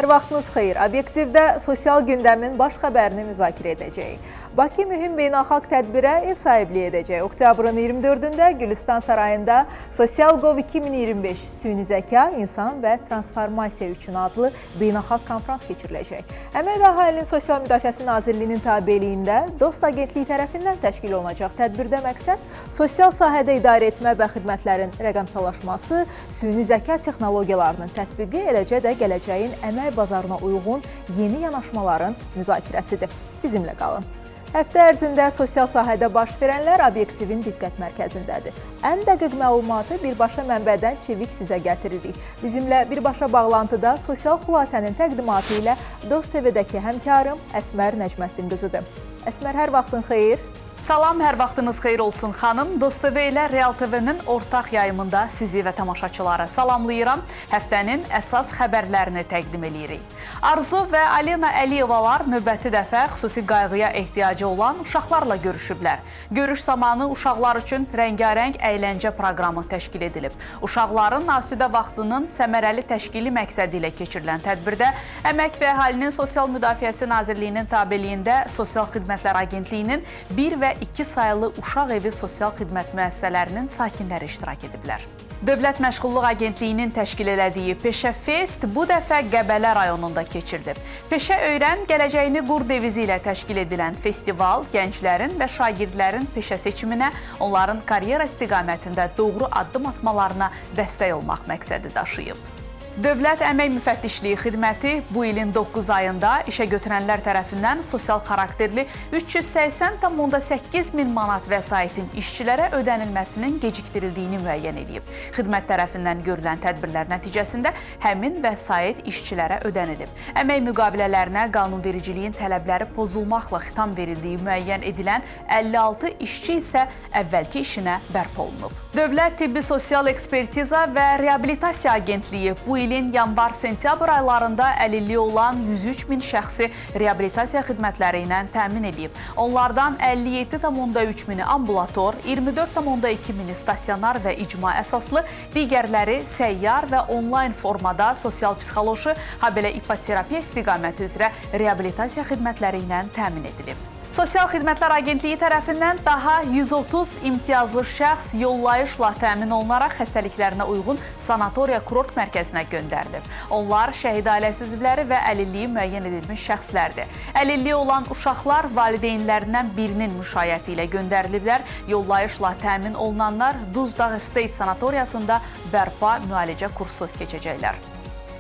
Hər vaxtınız xeyir. Obyektivdə sosial gündəmin baş xəbərini müzakirə edəcəyik. Bakı mühüm beynəlxalq tədbirə ev sahibliyi edəcək. Oktyabrın 24-də Gülüstan Sarayında SocialGov 2025 Süni Zəka, İnsan və Transformasiya üçün adlı beynəlxalq konfrans keçiriləcək. Əmək və Əhalinin Sosial Müdafiəsi Nazirliyinin tabeliyində Dost Agentliyi tərəfindən təşkil olunacaq tədbirdə məqsəd sosial sahədə idarə etmə və xidmətlərin rəqəmsallaşması, süni zəka texnologiyalarının tətbiqi, eləcə də gələcəyin əmək bazarına uyğun yeni yanaşmaların müzakirəsidir. Bizimlə qalın. Həftə ərzində sosial sahədə baş verənlər obyektivin diqqət mərkəzindədir. Ən dəqiq məlumatı birbaşa mənbədən çevik sizə gətiririk. Bizimlə birbaşa bağlantıda sosial xülasənin təqdimatı ilə Dost TV-dəki həmkarım Əsmər Nəcməddin qızıdır. Əsmər, hər vaxtın xeyir. Salam, hər vaxtınız xeyir olsun xanım. Dost TV ilə Real TV-nin ortaq yayımında sizi və tamaşaçıları salamlayıram. Həftənin əsas xəbərlərini təqdim edirik. Arzu və Alena Əliyevalar növbəti dəfə xüsusi qayğıya ehtiyacı olan uşaqlarla görüşüblər. Görüş zamanı uşaqlar üçün rəngarəng əyləncə proqramı təşkil edilib. Uşaqların asudə vaxtının səmərəli təşkili məqsədi ilə keçirilən tədbirdə Əmək və Əhalinin Sosial Müdafiəsi Nazirliyinin tabeliyində Sosial Xidmətlər Agentliyinin 1 və 2 sayılı uşaq evi sosial xidmət müəssisələrinin sakinləri iştirak ediblər. Dövlət Məşğulluq Agentliyinin təşkil elədiyi Peşə Fest bu dəfə Qəbələ rayonunda keçirilib. Peşə Öyrən, gələcəyini qur devizi ilə təşkil edilən festival gənclərin və şagirdlərin peşə seçiminə, onların karyera istiqamətində doğru addım atmalarına dəstək olmaq məqsədi daşıyıb. Dövlət Əmək Müfəttişliyi Xidməti bu ilin 9 ayında işə götürənlər tərəfindən sosial xarakterli 380,8 min manat vəsaitin işçilərə ödənilməsinin gecikdirildiyini müəyyən edib. Xidmət tərəfindən görülən tədbirlər nəticəsində həmin vəsait işçilərə ödənilib. Əmək müqavilələrinə qanunvericiliyin tələbləri pozulmaqla xitam verildiyi müəyyən edilən 56 işçi isə əvvəlki işinə bərpa olunub. Dövlət Tibbi Sosial Ekspertiza və Reabilitasiya Agentliyi bu ilin yanvar-sentyabr aylarında əlilliyi olan 103 min şəxsi reabilitasiya xidmətləri ilə təmin edib. Onlardan 57,3 mini ambulator, 24,2 mini stasionar və icma əsaslı, digərləri səyyar və onlayn formada sosial-psixoloji, habelə ipoterapiya istiqaməti üzrə reabilitasiya xidmətləri ilə təmin edilib. Sosial Xidmətlər Agentliyi tərəfindən daha 130 imtiyazlı şəxs yollayışla təmin olunaraq xəstəliklərinə uyğun sanatoriya kurort mərkəzinə göndərilib. Onlar şəhid ailəsi üzvləri və əlilliyi müəyyən edilmiş şəxslərdir. Əlilliyi olan uşaqlar valideynlərindən birinin müşayiəti ilə göndəriliblər. Yollayışla təmin olunanlar Duzdağ State Sanatoriyasında bərpa müalicə kursu keçəcəklər.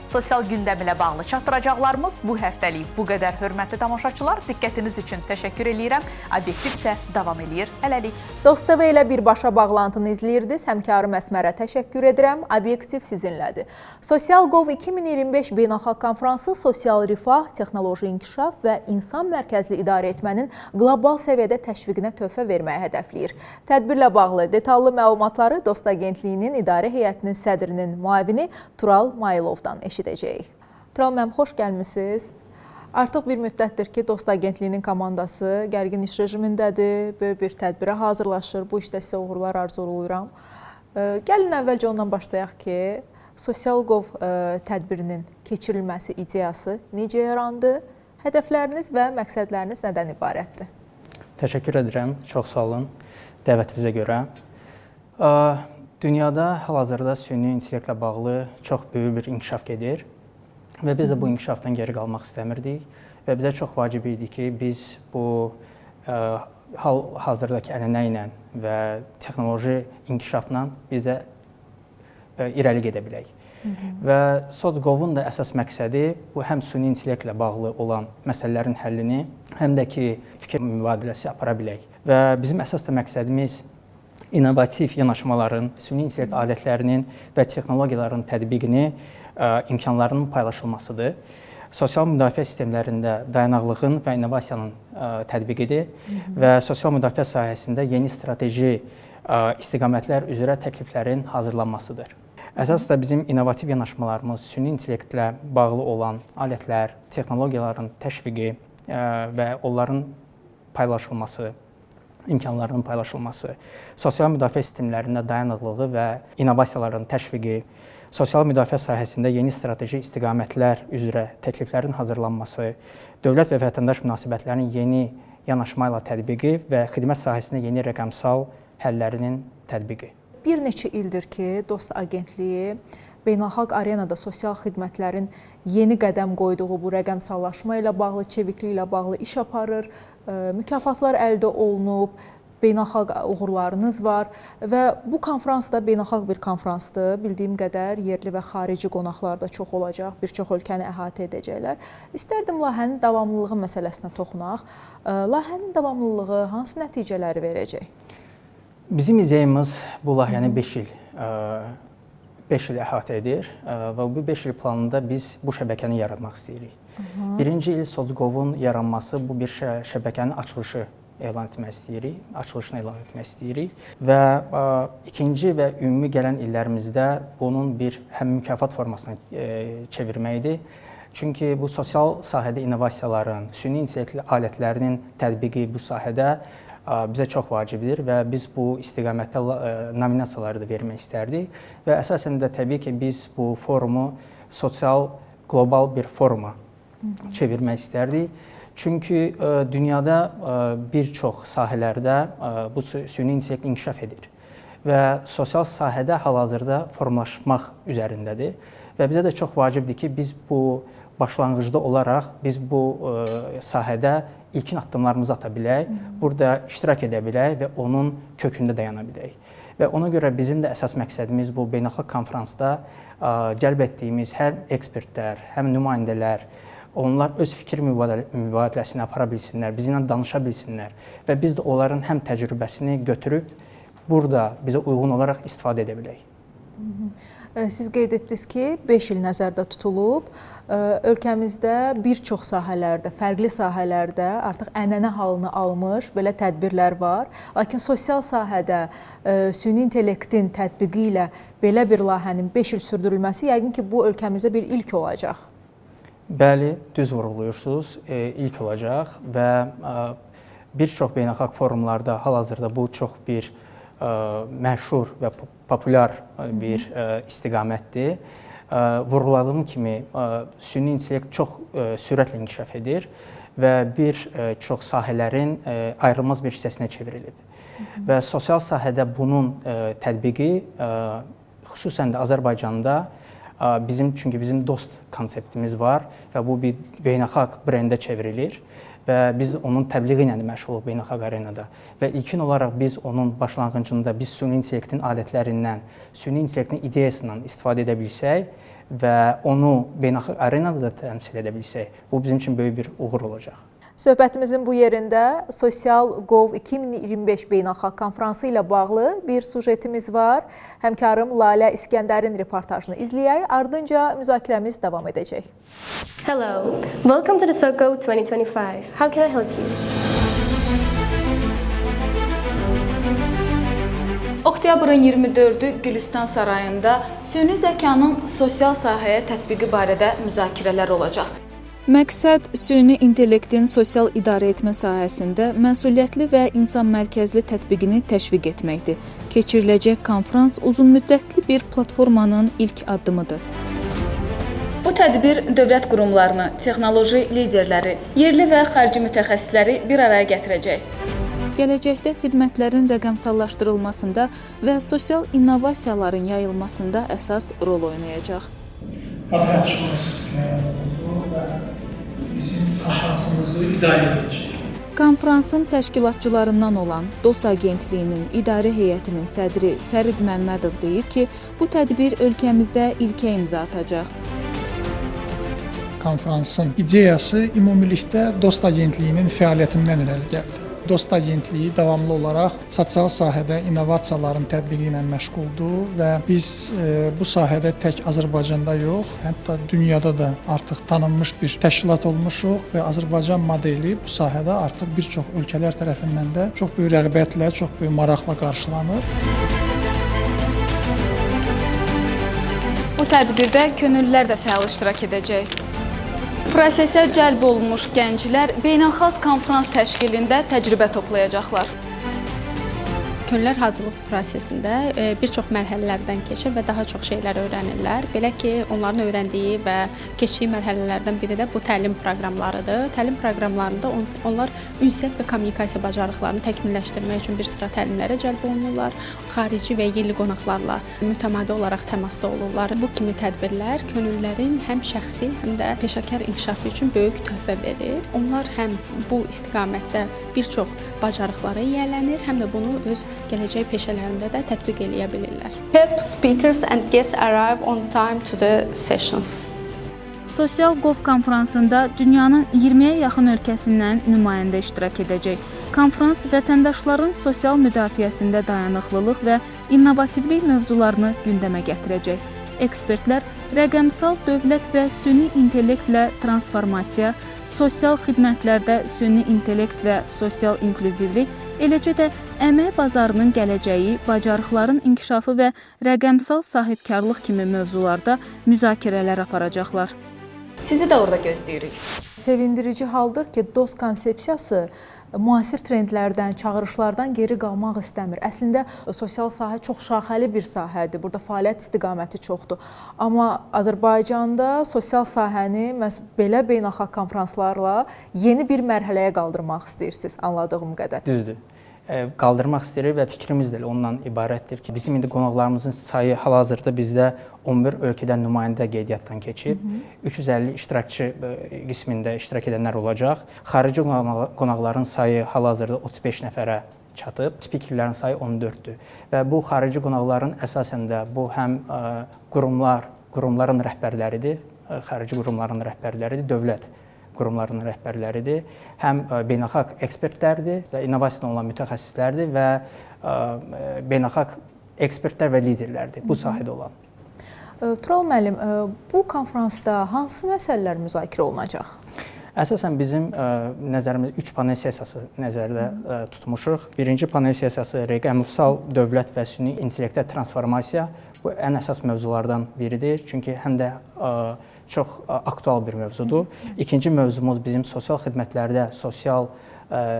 Sosial gündəm ilə bağlı çatdıracaqlarımız bu həftəlik bu qədər. Hörmətli tamaşaçılar, diqqətiniz üçün təşəkkür edirəm. Obyektiv isə davam edir. Hələlik. Dost TV ilə birbaşa bağlantını izləyirdiniz. Həmkarım Əsmərə təşəkkür edirəm. Obyektiv sizinlədir. SocialGov 2025 beynəlxalq konfransı sosial rifah, texnoloji inkişaf və insan mərkəzli idarə etmənin qlobal səviyyədə təşviqinə töhfə verməyə hədəfləyir. Tədbirlə bağlı detallı məlumatları Dost Agentliyinin idarə heyətinin sədrinin müavini Tural Mayılovdan eşidəcəyik. Tural müəllim, xoş gəlmisiniz. Artıq bir müddətdir ki, Dost Agentliyinin komandası gərgin iş rejimindədir, böyük bir tədbirə hazırlaşır. Bu işdə sizə uğurlar arzulayıram. Gəlin əvvəlcə ondan başlayaq ki, SocialGov tədbirinin keçirilməsi ideyası necə yarandı? Hədəfləriniz və məqsədləriniz nədən ibarətdir? Təşəkkür edirəm, çox sağ olun dəvətinizə görə. Dünyada hal-hazırda süni intellektlə bağlı çox böyük bir inkişaf gedir və biz də bu inkişafdan geri qalmaq istəmirdik və bizə çox vacib idi ki, biz bu hal-hazırdakı ənənə ilə və texnoloji inkişafla biz də irəli gedə bilək. Və SocialGov-un da əsas məqsədi bu həm süni intellektlə bağlı olan məsələlərin həllini, həm də ki, fikir mübadiləsi apara bilək. Və bizim əsas da məqsədimiz innovativ yanaşmaların, süni intellekt alətlərinin və texnologiyaların tətbiqini, imkanlarının paylaşılmasıdır. Sosial müdafiə sistemlərində dayanıqlığın və innovasiyanın tətbiqidir və sosial müdafiə sahəsində yeni strateji istiqamətlər üzrə təkliflərin hazırlanmasıdır. Əsas da bizim innovativ yanaşmalarımız süni intellektlə bağlı olan alətlər, texnologiyaların təşviqi və onların paylaşılması imkanlarının paylaşılması, sosial müdafiə sistemlərində dayanıqlığı və innovasiyaların təşviqi, sosial müdafiə sahəsində yeni strateji istiqamətlər üzrə təkliflərin hazırlanması, dövlət və vətəndaş münasibətlərinin yeni yanaşma ilə tətbiqi və xidmət sahəsində yeni rəqəmsal həllərinin tətbiqi. Bir neçə ildir ki, Dost Agentliyi beynəlxalq arenada sosial xidmətlərin yeni qədəm qoyduğu bu rəqəmsallaşma ilə bağlı, çeviklik ilə bağlı iş aparır, mükafatlar əldə olunub, beynəlxalq uğurlarınız var və bu konfrans da beynəlxalq bir konfransdır. Bildiyim qədər yerli və xarici qonaqlar da çox olacaq, bir çox ölkəni əhatə edəcəklər. İstərdim layihənin davamlılığı məsələsinə toxunaq. Layihənin davamlılığı hansı nəticələri verəcək? Bizim ideyamız bu layihəni 5 il əhatə edir və bu 5 il planında biz bu şəbəkəni yaratmaq istəyirik. Birinci il SOCGOV-un yaranması bu bir şəbəkənin açılışını elan etmək istəyirik və ikinci və ümumi gələn illərimizdə bunun bir həm mükafat formasına çevirməkdir. Çünki bu sosial sahədə innovasiyaların, süni intellektli alətlərinin tətbiqi bu sahədə bizə çox vacibdir və biz bu istiqamətdə nominasiyaları da vermək istərdik və əsasən də təbii ki, biz bu forumu sosial qlobal bir foruma çevirmək istərdik. Çünki dünyada bir çox sahələrdə bu süni intellekt inkişaf edir və sosial sahədə hal-hazırda formalaşmaq üzərindədir və bizə də çox vacibdir ki, biz bu başlanğıcda olaraq biz bu sahədə ilkin addımlarımızı ata bilək, burada iştirak edə bilək və onun kökündə dayana bilək. Və ona görə bizim də əsas məqsədimiz bu beynəlxalq konfransda cəlb etdiyimiz həm ekspertlər, həm nümayəndələr, onlar öz fikir mübadiləsini apara bilsinlər, bizimlə danışa bilsinlər və biz də onların həm təcrübəsini götürüb burada bizə uyğun olaraq istifadə edə bilək. Siz qeyd etdiniz ki, 5 il nəzərdə tutulub. Ölkəmizdə bir çox sahələrdə, fərqli sahələrdə artıq ənənə halını almış belə tədbirlər var. Lakin sosial sahədə süni intellektin tətbiqi ilə belə bir layihənin 5 il sürdürülməsi yəqin ki, bu ölkəmizdə bir ilk olacaq. Bəli, düz vurğulayırsınız, ilk olacaq və bir çox beynəlxalq forumlarda hal-hazırda bu çox bir məşhur və populyar bir istiqamətdir. Vurğuladığım kimi, süni intellekt çox sürətlə inkişaf edir və bir çox sahələrin ayrılmaz bir hissəsinə çevrilib. Və sosial sahədə bunun tətbiqi, xüsusən də Azərbaycanda, çünki bizim dost konseptimiz var və bu bir beynəlxalq brendə çevrilir və biz onun təbliği ilə məşğuluq beynəlxalq arenada. Və ilkin olaraq biz onun başlanğıcında biz süni intellektin alətlərindən, süni intellektin ideyasından istifadə edə bilsək və onu beynəlxalq arenada da təmsil edə bilsək, bu bizim üçün böyük bir uğur olacaq. Söhbətimizin bu yerində Sosial Gov 2025 beynəlxalq konfransı ilə bağlı bir sujetimiz var. Həmkarım Lalə İskəndərin reportajını izləyək, ardınca müzakirəmiz davam edəcək. Hello, welcome to the SOCGOV 2025. How can I help you? Oktyabrın 24-ü Gülüstan Sarayında süni zəkanın sosial sahəyə tətbiqi barədə müzakirələr olacaq. Məqsəd süni intellektin sosial idarəetmə sahəsində məsuliyyətli və insan mərkəzli tətbiqini təşviq etməkdir. Keçiriləcək konfrans uzunmüddətli bir platformanın ilk addımıdır. Bu tədbir dövlət qurumlarını, texnoloji liderləri, yerli və xarici mütəxəssisləri bir araya gətirəcək. Gələcəkdə xidmətlərin rəqəmsallaşdırılmasında və sosial innovasiyaların yayılmasında əsas rol oynayacaq. Bizim konfransımızı idarə edəcək. Konfransın təşkilatçılarından olan Dost Agentliyinin idarə heyətinin sədri Fərid Məmmədov deyir ki, bu tədbir ölkəmizdə ilkə imza atacaq. Konfransın ideyası ümumilikdə Dost Agentliyinin fəaliyyətindən irəli gəldi. Dost Agentliyi davamlı olaraq sosial sahədə innovasiyaların tətbiqi ilə məşğuldur və biz bu sahədə tək Azərbaycanda yox, hətta dünyada da artıq tanınmış bir təşkilat olmuşuq və Azərbaycan modeli bu sahədə artıq bir çox ölkələr tərəfindən də çox böyük rəğbətlə, çox böyük maraqla qarşılanır. Bu tədbirdə könüllülər də fəal iştirak edəcək. Prosesə cəlb olunmuş gənclər beynəlxalq konfrans təşkilində təcrübə toplayacaqlar. könüllülər hazırlıq prosesində bir çox mərhələlərdən keçir və daha çox şeylər öyrənirlər. Belə ki, onların öyrəndiyi və keçdiyi mərhələlərdən biri də bu təlim proqramlarıdır. Təlim proqramlarında onlar ünsiyyət və kommunikasiya bacarıqlarını təkmilləşdirmək üçün bir sıra təlimlərə cəlb olunurlar. Xarici və yerli qonaqlarla mütəmadi olaraq təmasda olurlar. Bu kimi tədbirlər könüllülərin həm şəxsi, həm də peşəkar inkişafı üçün böyük töhfə verir. Onlar həm bu istiqamətdə bir çox bacarıqlara yiyələnir, həm də bunu öz gələcək peşələrində də tətbiq eləyə bilirlər. Help speakers and guests arrive on time to the sessions. Sosial Gov konfransında dünyanın 20-yə yaxın ölkəsindən nümayəndə iştirak edəcək. Konfrans vətəndaşların sosial müdafiəsində dayanıqlılıq və innovativlik mövzularını gündəmə gətirəcək. Ekspertlər rəqəmsal dövlət və süni intellektlə transformasiya, sosial xidmətlərdə süni intellekt və sosial inklüzivlik, eləcə də əmək bazarının gələcəyi, bacarıqların inkişafı və rəqəmsal sahibkarlıq kimi mövzularda müzakirələr aparacaqlar. Sizi də orada gözləyirik. Sevindirici haldır ki, DOST konsepsiyası müasir trendlərdən, çağırışlardan geri qalmaq istəmir. Əslində sosial sahə çox şaxəli bir sahədir. Burada fəaliyyət istiqaməti çoxdur. Amma Azərbaycanda sosial sahəni məhz belə beynəlxalq konfranslarla yeni bir mərhələyə qaldırmaq istəyirsiniz, anladığım qədər. Düzdür. Qaldırmaq istəyirik və fikrimiz də ondan ibarətdir ki, bizim indi qonaqlarımızın sayı hal-hazırda bizdə 11 ölkədən nümayəndə qeydiyyatdan keçib. 350 iştirakçı qismində iştirak edənlər olacaq. Xarici qonaqların sayı hal-hazırda 35 nəfərə çatıb. Spikerlərin sayı 14-dür. Və bu xarici qonaqların əsasən də bu həm qurumların rəhbərləridir, xarici qurumların rəhbərləridir, dövlət qurumlarının rəhbərləridir, həm beynəlxalq ekspertlərdir, innovasiyadan olan mütəxəssislərdir və beynəlxalq ekspertlər və liderlərdir bu sahədə olan. Tural müəllim, bu konfransda hansı məsələlər müzakirə olunacaq? Əsasən bizim nəzərimizdə 3 panel sessiyası nəzərdə tutmuşuq. Birinci panel sessiyası rəqəmsal dövlət və süni intellektə transformasiya. Bu ən əsas mövzulardan biridir, çünki həm də çox aktual bir mövzudur. İkinci mövzumuz bizim sosial xidmətlərdə sosial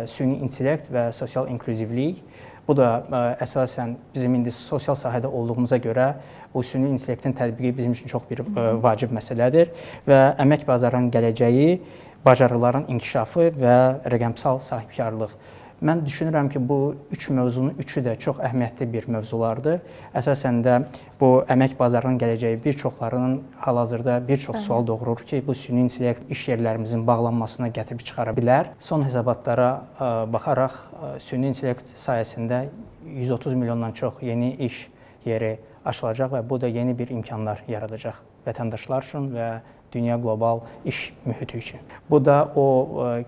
süni intellekt və sosial inklüzivlik. Bu da əsasən bizim indi sosial sahədə olduğumuza görə bu süni intellektin tətbiqi bizim üçün çox bir vacib məsələdir və əmək bazarının gələcəyi, bacarıqların inkişafı və rəqəmsal sahibkarlıq. Mən düşünürəm ki, bu 3 mövzunun üçü də çox əhəmiyyətli bir mövzulardır. Əsasən də bu əmək bazarının gələcəyi bir çoxlarının hal-hazırda bir çox sual doğurur ki, bu süni intellekt iş yerlərimizin bağlanmasına gətirib çıxara bilər. Son hesabatlara baxaraq süni intellekt sayəsində 130 milyondan çox yeni iş yeri açılacaq və bu da yeni bir imkanlar yaradacaq vətəndaşlar üçün və dünya qlobal iş mühiti üçün. Bu da o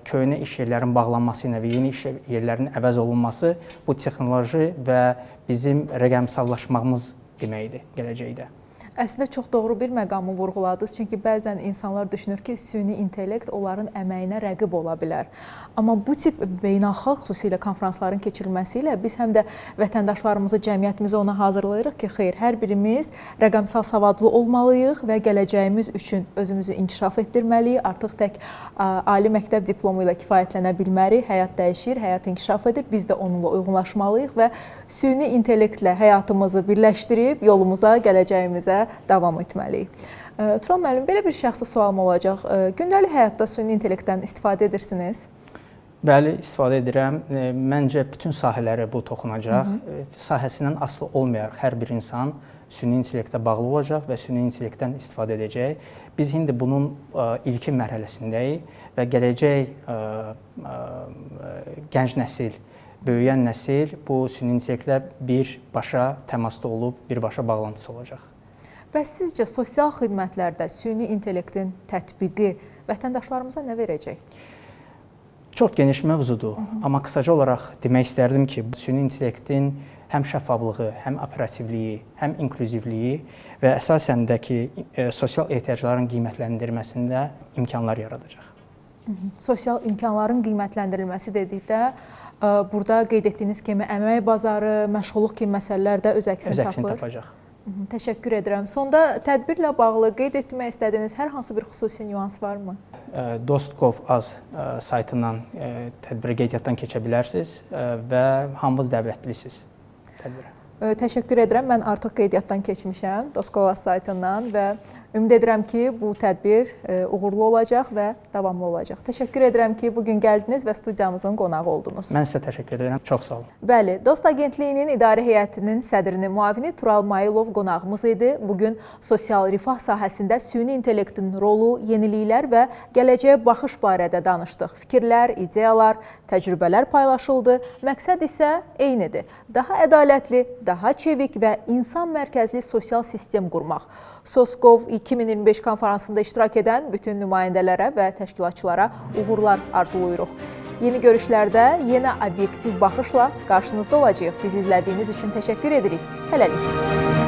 köhnə iş yerlərinin bağlanması ilə və yeni iş yerlərinin əvəz olunması bu texnoloji və bizim rəqəmsallaşmamız deməkdir gələcəkdə. Əslində çox doğru bir məqamı vurğuladınız. Çünki bəzən insanlar düşünür ki, süni intellekt onların əməyinə rəqib ola bilər. Amma bu tip beynəlxalq xüsusilə konfransların keçirilməsi ilə biz həm də vətəndaşlarımızı, cəmiyyətimizi ona hazırlayırıq ki, xeyr, hər birimiz rəqəmsal savadlı olmalıyıq və gələcəyimiz üçün özümüzü inkişaf etdirməliyik. Artıq tək ali məktəb diplomu ilə kifayətlənə bilmərik. Həyat dəyişir, həyat inkişaf edir. Biz də onunla uyğunlaşmalıyıq və süni intellektlə həyatımızı birləşdirib yolumuza, gələcəyimizə davam etməliyik. Tural müəllim, belə bir şəxsi sualım olacaq. Gündəlik həyatda süni intellektdən istifadə edirsiniz? Bəli, istifadə edirəm. Məncə bütün sahələrə bu toxunacaq. Sahəsindən asılı olmayaraq hər bir insan süni intellektə bağlı olacaq və süni intellektdən istifadə edəcək. Biz indi bunun ilkin mərhələsindəyik və gələcək gənc nəsil, böyüyən nəsil bu süni intellektlə birbaşa təmasda olub, birbaşa bağlantısı olacaq. Bəs sizcə sosial xidmətlərdə süni intellektin tətbiqi vətəndaşlarımıza nə verəcək? Çox geniş mövzudur, amma qısaca olaraq demək istərdim ki, süni intellektin həm şəffaflığı, həm operativliyi, həm inklüzivliyi və əsasən də ki, sosial ehtiyacların qiymətləndirilməsində imkanlar yaradacaq. Sosial imkanların qiymətləndirilməsi dedikdə, burada qeyd etdiyiniz kimi əmək bazarı, məşğulluq kimi məsələlər də öz əksini tapacaq. Təşəkkür edirəm. Sonda tədbirlə bağlı qeyd etmək istədiyiniz hər hansı bir xüsusi nüans varmı? Dost.gov.az saytından tədbirə qeydiyyatdan keçə bilərsiniz və hamınız dəvətlisiniz. tədbirə. Təşəkkür edirəm. Mən artıq qeydiyyatdan keçmişəm Doskova saytından və ümid edirəm ki, bu tədbir uğurlu olacaq və davamlı olacaq. Təşəkkür edirəm ki, bugün gəldiniz və studiyamızın qonağı oldunuz. Mən sizə təşəkkür edirəm. Çox sağ olun. Bəli, Dost Agentliyinin idarə heyətinin sədrinin müavini Tural Mayılov qonağımız idi. Bugün sosial rifah sahəsində süni intellektin rolu, yeniliklər və gələcəyə baxış barədə danışdıq. Fikirlər, ideyalar, təcrübələr paylaşıldı. Məqsəd isə eynidir. Daha ədalətli, daha çevik və insan mərkəzli sosial sistem qurmaq. SOSGOV 2025 konferansında iştirak edən bütün nümayəndələrə və təşkilatçılara uğurlar arzuluyuruq. Yeni görüşlərdə yenə obyektiv baxışla qarşınızda olacağıq. Bizi izlədiyiniz üçün təşəkkür edirik. Hələlik.